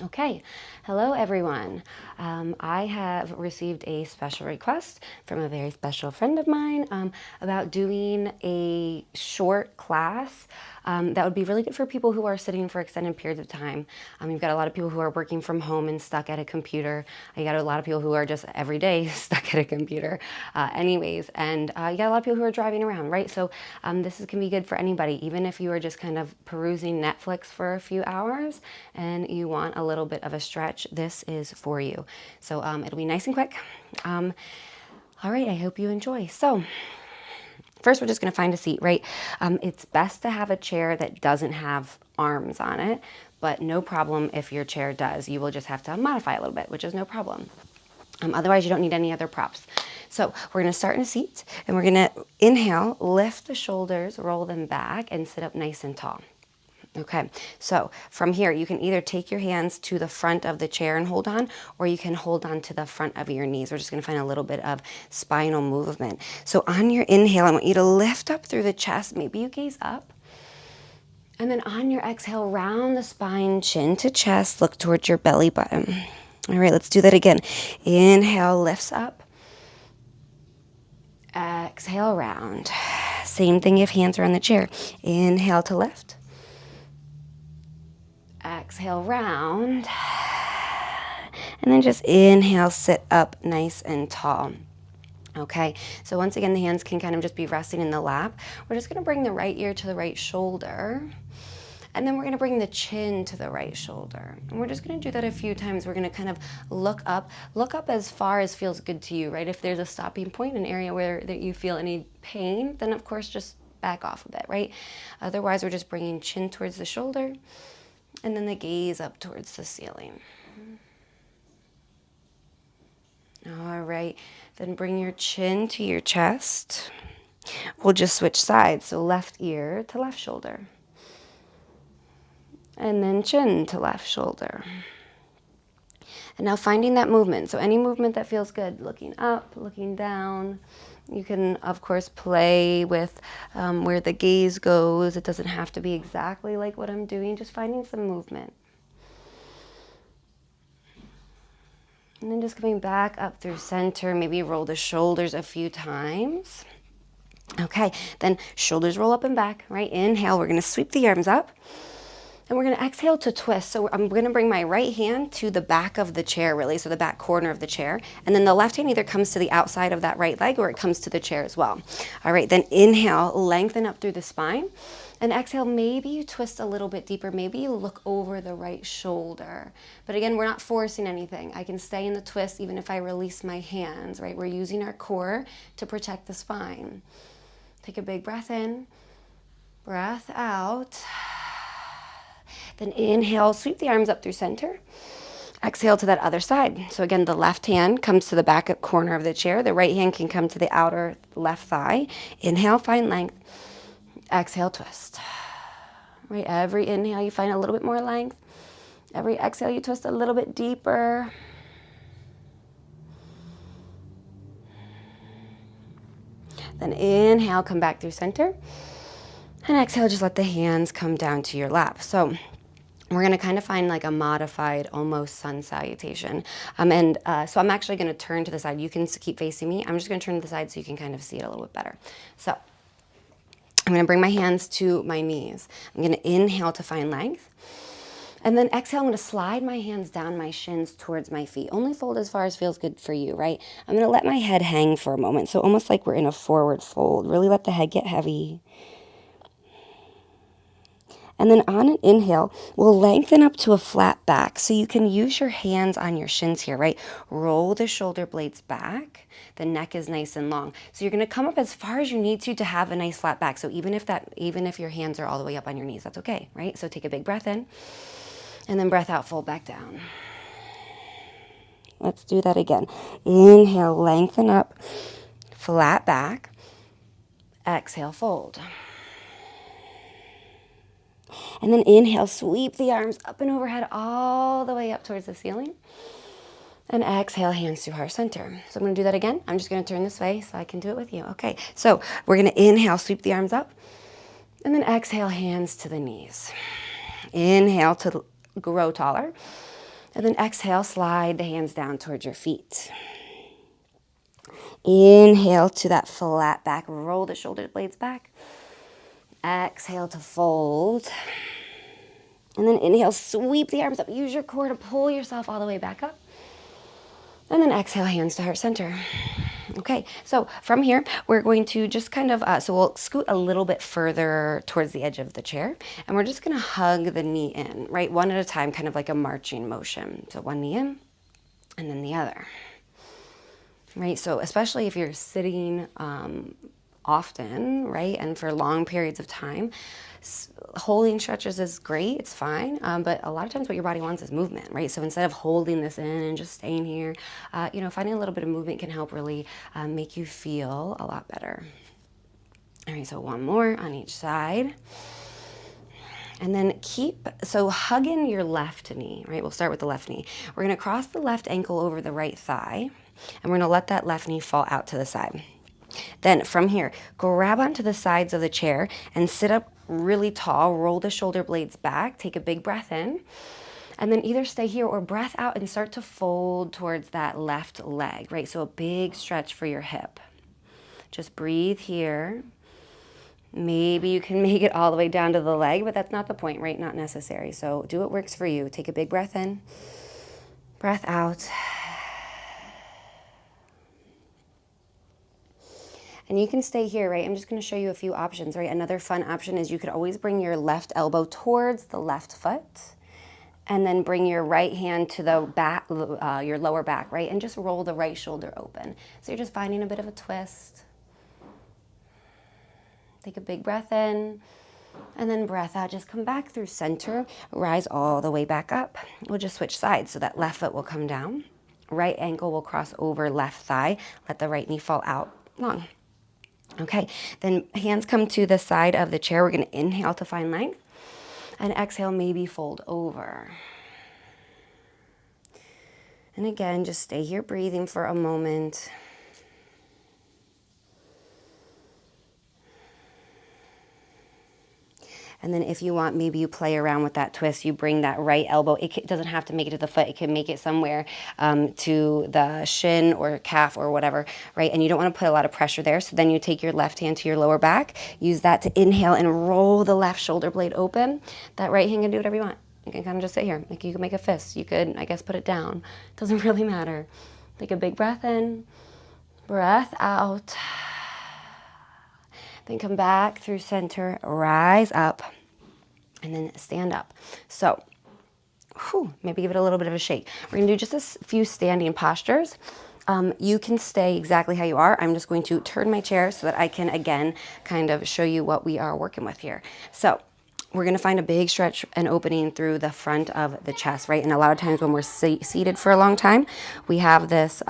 Okay, hello everyone. I have received a special request from a very special friend of mine about doing a short class that would be really good for people who are sitting for extended periods of time. You've got a lot of people who are working from home and stuck at a computer. You got a lot of people who are just every day stuck at a computer anyways, and you got a lot of people who are driving around, right? So this can be good for anybody, even if you are just kind of perusing Netflix for a few hours and you want a little bit of a stretch, this is for you. So it'll be nice and quick. All right, I hope you enjoy. So first, we're just going to find a seat, right? It's best to have a chair that doesn't have arms on it, but no problem if your chair does. You will just have to modify a little bit, which is no problem. Otherwise, you don't need any other props. So we're going to start in a seat, and we're going to inhale, lift the shoulders, roll them back, and sit up nice and tall. Okay, so from here, you can either take your hands to the front of the chair and hold on, or you can hold on to the front of your knees. We're just gonna find a little bit of spinal movement. So on your inhale, I want you to lift up through the chest. Maybe you gaze up. And then on your exhale, round the spine, chin to chest, look towards your belly button. All right, let's do that again. Inhale, lifts up. Exhale, round. Same thing if hands are on the chair. Inhale to lift. Exhale, round. And then just inhale, sit up nice and tall. Okay, so once again, the hands can kind of just be resting in the lap. We're just gonna bring the right ear to the right shoulder. And then we're gonna bring the chin to the right shoulder. And we're just gonna do that a few times. We're gonna kind of look up as far as feels good to you, right? If there's a stopping point, an area where that you feel any pain, then of course just back off a bit, right? Otherwise, we're just bringing chin towards the shoulder and then the gaze up towards the ceiling. All right, then bring your chin to your chest. We'll just switch sides, so left ear to left shoulder. And then chin to left shoulder. And now finding that movement. So any movement that feels good, looking up, looking down. You can, of course, play with where the gaze goes. It doesn't have to be exactly like what I'm doing, just finding some movement. And then just coming back up through center, maybe roll the shoulders a few times. Okay, then shoulders roll up and back, right? Inhale, we're gonna sweep the arms up. And we're gonna exhale to twist. So I'm gonna bring my right hand to the back of the chair, really, so the back corner of the chair. And then the left hand either comes to the outside of that right leg or it comes to the chair as well. All right, then inhale, lengthen up through the spine. And exhale, maybe you twist a little bit deeper. Maybe you look over the right shoulder. But again, we're not forcing anything. I can stay in the twist even if I release my hands, right? We're using our core to protect the spine. Take a big breath in, breath out. Then inhale, sweep the arms up through center. Exhale to that other side. So again, the left hand comes to the back corner of the chair. The right hand can come to the outer left thigh. Inhale, find length. Exhale, twist. Right, every inhale you find a little bit more length. Every exhale you twist a little bit deeper. Then inhale, come back through center. And exhale, just let the hands come down to your lap. So we're gonna kind of find like a modified, almost sun salutation. So I'm actually gonna turn to the side. You can keep facing me. I'm just gonna turn to the side so you can kind of see it a little bit better. So I'm gonna bring my hands to my knees. I'm gonna inhale to find length. And then exhale, I'm gonna slide my hands down my shins towards my feet. Only fold as far as feels good for you, right? I'm gonna let my head hang for a moment. So almost like we're in a forward fold. Really let the head get heavy. And then on an inhale, we'll lengthen up to a flat back. So you can use your hands on your shins here, right? Roll the shoulder blades back. The neck is nice and long. So you're gonna come up as far as you need to have a nice flat back. So even if your hands are all the way up on your knees, that's okay, right? So take a big breath in and then breath out, fold back down. Let's do that again. Inhale, lengthen up, flat back. Exhale, fold. And then inhale, sweep the arms up and overhead all the way up towards the ceiling. And exhale, hands to heart center. So I'm gonna do that again. I'm just gonna turn this way so I can do it with you. Okay, so we're gonna inhale, sweep the arms up. And then exhale, hands to the knees. Inhale to grow taller. And then exhale, slide the hands down towards your feet. Inhale to that flat back, roll the shoulder blades back. Exhale to fold. And then inhale, sweep the arms up. Use your core to pull yourself all the way back up. And then exhale, hands to heart center. Okay, so from here, we're going to just kind of, so we'll scoot a little bit further towards the edge of the chair, and we're just gonna hug the knee in, right? One at a time, kind of like a marching motion. So one knee in, and then the other. Right, so especially if you're sitting often, right, and for long periods of time, holding stretches is great, it's fine, but a lot of times what your body wants is movement, right? So instead of holding this in and just staying here, you know, finding a little bit of movement can help really make you feel a lot better. All right, so one more on each side. And then so hug in your left knee, right? We'll start with the left knee. We're gonna cross the left ankle over the right thigh, and we're gonna let that left knee fall out to the side. Then from here, grab onto the sides of the chair and sit up really tall, roll the shoulder blades back, take a big breath in, and then either stay here or breath out and start to fold towards that left leg, right? So a big stretch for your hip. Just breathe here. Maybe you can make it all the way down to the leg, but that's not the point, right? Not necessary. So do what works for you. Take a big breath in, breath out. And you can stay here, right? I'm just gonna show you a few options, right? Another fun option is you could always bring your left elbow towards the left foot and then bring your right hand to the back, your lower back, right? And just roll the right shoulder open. So you're just finding a bit of a twist. Take a big breath in and then breath out. Just come back through center, rise all the way back up. We'll just switch sides. So that left foot will come down. Right ankle will cross over left thigh. Let the right knee fall out long. Okay, then hands come to the side of the chair. We're gonna inhale to find length and exhale, maybe fold over. And again, just stay here breathing for a moment. And then if you want, maybe you play around with that twist. You bring that right elbow. It doesn't have to make it to the foot. It can make it somewhere to the shin or calf or whatever, right? And you don't want to put a lot of pressure there. So then you take your left hand to your lower back. Use that to inhale and roll the left shoulder blade open. That right hand can do whatever you want. You can kind of just sit here. Like you can make a fist. You could, I guess, put it down. It doesn't really matter. Take a big breath in, breath out. Then come back through center, rise up, and then stand up. So, maybe give it a little bit of a shake. We're gonna do just a few standing postures. You can stay exactly how you are. I'm just going to turn my chair so that I can, again, kind of show you what we are working with here. So, we're gonna find a big stretch and opening through the front of the chest, right? And a lot of times when we're seated for a long time, we have this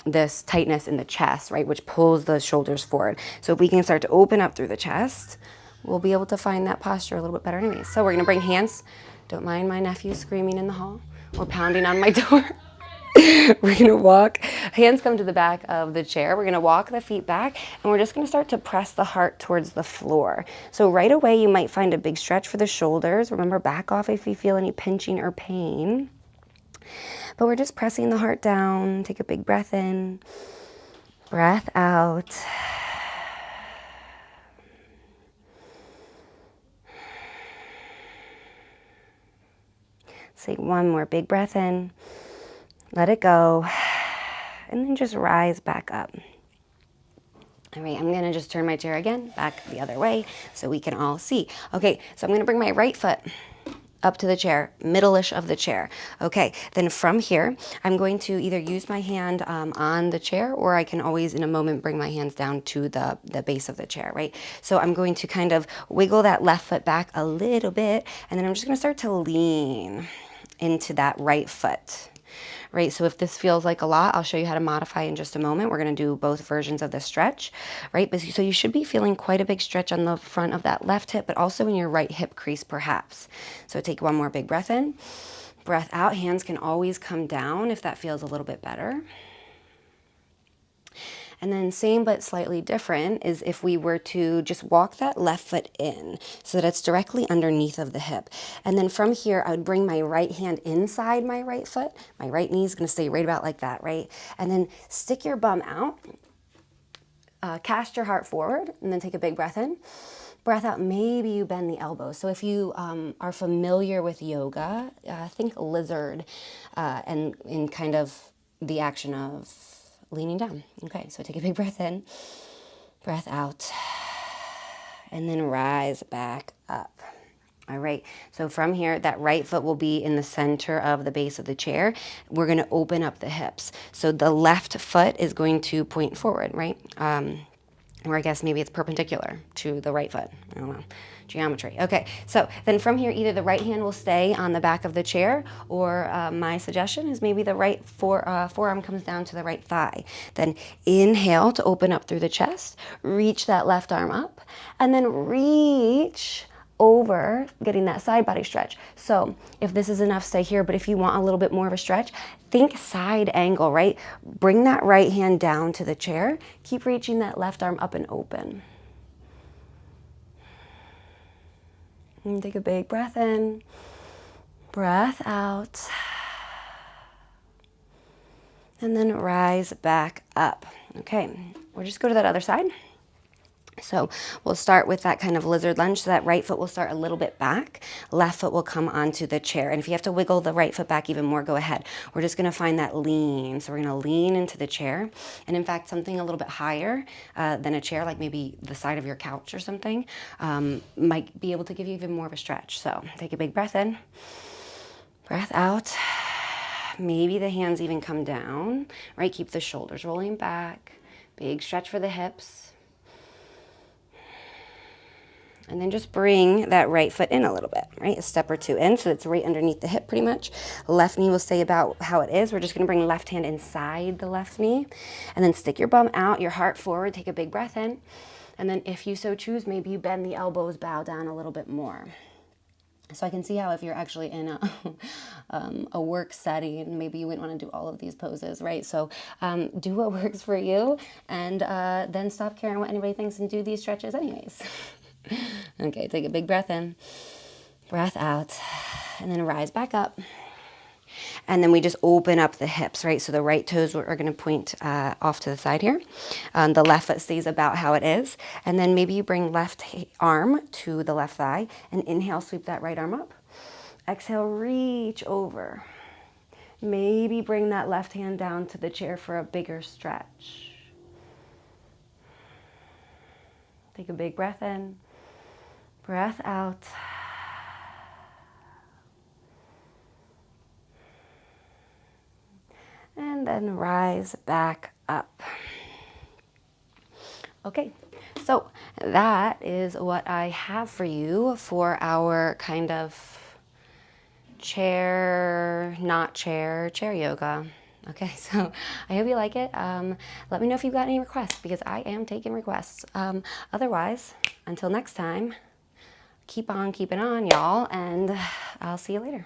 this tightness in the chest, right, which pulls the shoulders forward. So if we can start to open up through the chest, we'll be able to find that posture a little bit better anyways. So we're gonna bring hands, don't mind my nephew screaming in the hall or pounding on my door. We're gonna walk, hands come to the back of the chair. We're gonna walk the feet back and we're just gonna start to press the heart towards the floor. So right away you might find a big stretch for the shoulders. Remember, back off if you feel any pinching or pain. But we're just pressing the heart down. Take a big breath in, breath out. Take one more big breath in, let it go, and then just rise back up. All right, I'm gonna just turn my chair again, back the other way, so we can all see. Okay, so I'm gonna bring my right foot up to the chair, middle-ish of the chair. Okay, then from here, I'm going to either use my hand on the chair, or I can always in a moment bring my hands down to the base of the chair, right? So I'm going to kind of wiggle that left foot back a little bit, and then I'm just gonna start to lean into that right foot. Right, so if this feels like a lot, I'll show you how to modify in just a moment. We're gonna do both versions of the stretch, right? So you should be feeling quite a big stretch on the front of that left hip, but also in your right hip crease perhaps. So take one more big breath in, breath out. Hands can always come down if that feels a little bit better. And then same but slightly different is if we were to just walk that left foot in so that it's directly underneath of the hip. And then from here, I would bring my right hand inside my right foot. My right knee is going to stay right about like that, right? And then stick your bum out, cast your heart forward, and then take a big breath in. Breath out, maybe you bend the elbows. So if you are familiar with yoga, think lizard and in kind of the action of leaning down. Okay, so take a big breath in, breath out, and then rise back up. All right, so from here, that right foot will be in the center of the base of the chair. We're gonna open up the hips. So the left foot is going to point forward, right? Or I guess maybe it's perpendicular to the right foot. I don't know, geometry. Okay, so then from here, either the right hand will stay on the back of the chair, or my suggestion is maybe the right forearm comes down to the right thigh. Then inhale to open up through the chest, reach that left arm up, and then reach over, getting that side body stretch. So if this is enough, stay here, but if you want a little bit more of a stretch, think side angle, right? Bring that right hand down to the chair. Keep reaching that left arm up and open. And take a big breath in, breath out, and then rise back up. Okay, we'll just go to that other side. So we'll start with that kind of lizard lunge. So that right foot will start a little bit back. Left foot will come onto the chair. And if you have to wiggle the right foot back even more, go ahead. We're just going to find that lean. So we're going to lean into the chair. And in fact, something a little bit higher than a chair, like maybe the side of your couch or something, might be able to give you even more of a stretch. So take a big breath in, breath out. Maybe the hands even come down, right? Keep the shoulders rolling back. Big stretch for the hips. And then just bring that right foot in a little bit, right? A step or two in, so it's right underneath the hip pretty much. Left knee will stay about how it is. We're just gonna bring left hand inside the left knee, and then stick your bum out, your heart forward, take a big breath in. And then if you so choose, maybe you bend the elbows, bow down a little bit more. So I can see how if you're actually in a work setting, maybe you wouldn't want to do all of these poses, right? So do what works for you, and then stop caring what anybody thinks and do these stretches anyways. Okay, take a big breath in, breath out, and then rise back up. And then we just open up the hips, right? So the right toes are going to point off to the side here. The left foot stays about how it is. And then maybe you bring left arm to the left thigh and inhale, sweep that right arm up. Exhale, reach over. Maybe bring that left hand down to the chair for a bigger stretch. Take a big breath in, breath out. And then rise back up. Okay, so that is what I have for you for our kind of chair, not chair, chair yoga. Okay, so I hope you like it. Let me know if you've got any requests, because I am taking requests. Otherwise, until next time, keep on keeping on, y'all, and I'll see you later.